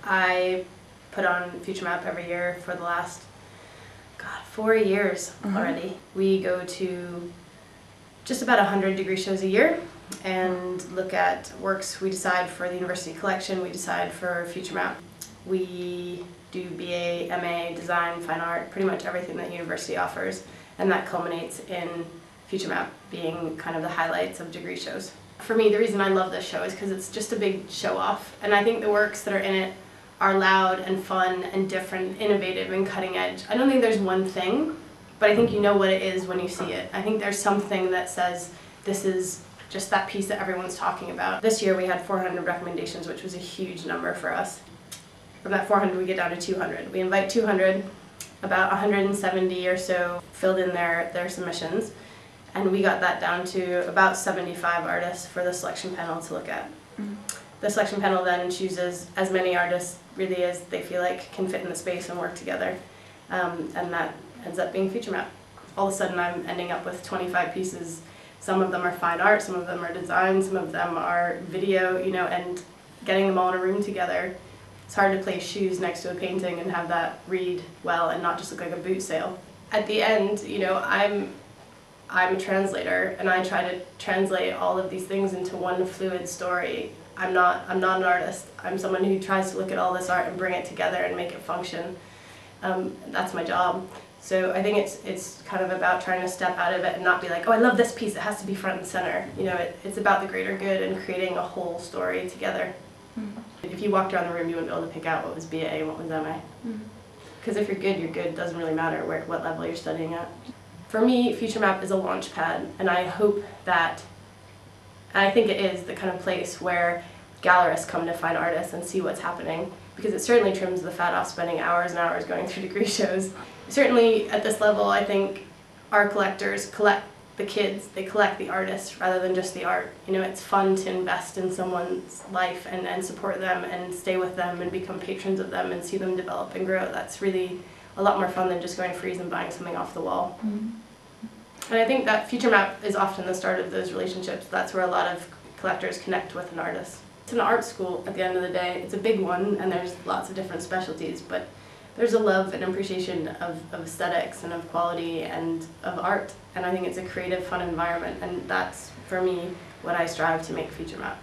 I put on Future Map every year for the last, 4 years already. We go to just about 100 degree shows a year and look at works we decide for the university collection, we decide for Future Map. We do BA, MA, design, fine art, pretty much everything that university offers, and that culminates in Future Map being kind of the highlights of degree shows. For me, the reason I love this show is because it's just a big show off, and I think the works that are in it are loud and fun and different, innovative and cutting edge. I don't think there's one thing, but I think you know what it is when you see it. I think there's something that says this is just that piece that everyone's talking about. This year we had 400 recommendations, which was a huge number for us. From that 400 we get down to 200. We invite 200, about 170 or so filled in their submissions, and we got that down to about 75 artists for the selection panel to look at. The selection panel then chooses as many artists really as they feel like can fit in the space and work together, and that ends up being Future Map. All of a sudden I'm ending up with 25 pieces. Some of them are fine art, some of them are design, some of them are video, and getting them all in a room together. It's hard to place shoes next to a painting and have that read well and not just look like a boot sale. At the end, I'm a translator, and I try to translate all of these things into one fluid story. I'm not an artist. I'm someone who tries to look at all this art and bring it together and make it function. That's my job. So I think it's kind of about trying to step out of it and not be like, oh, I love this piece, it has to be front and center. It's about the greater good and creating a whole story together. If you walked around the room, you wouldn't be able to pick out what was BA and what was MA. Because if you're good, you're good. It doesn't really matter what level you're studying at. For me, Future Map is a launch pad, and I hope that, and I think it is the kind of place where gallerists come to find artists and see what's happening, because it certainly trims the fat off spending hours and hours going through degree shows. Certainly at this level, I think our collectors collect the kids, they collect the artists rather than just the art. It's fun to invest in someone's life and support them and stay with them and become patrons of them and see them develop and grow. That's really a lot more fun than just going to Freeze and buying something off the wall. And I think that Future Map is often the start of those relationships. That's where a lot of collectors connect with an artist. It's an art school at the end of the day. It's a big one, and there's lots of different specialties, but there's a love and appreciation of aesthetics and of quality and of art, and I think it's a creative, fun environment, and that's, for me, what I strive to make Future Map.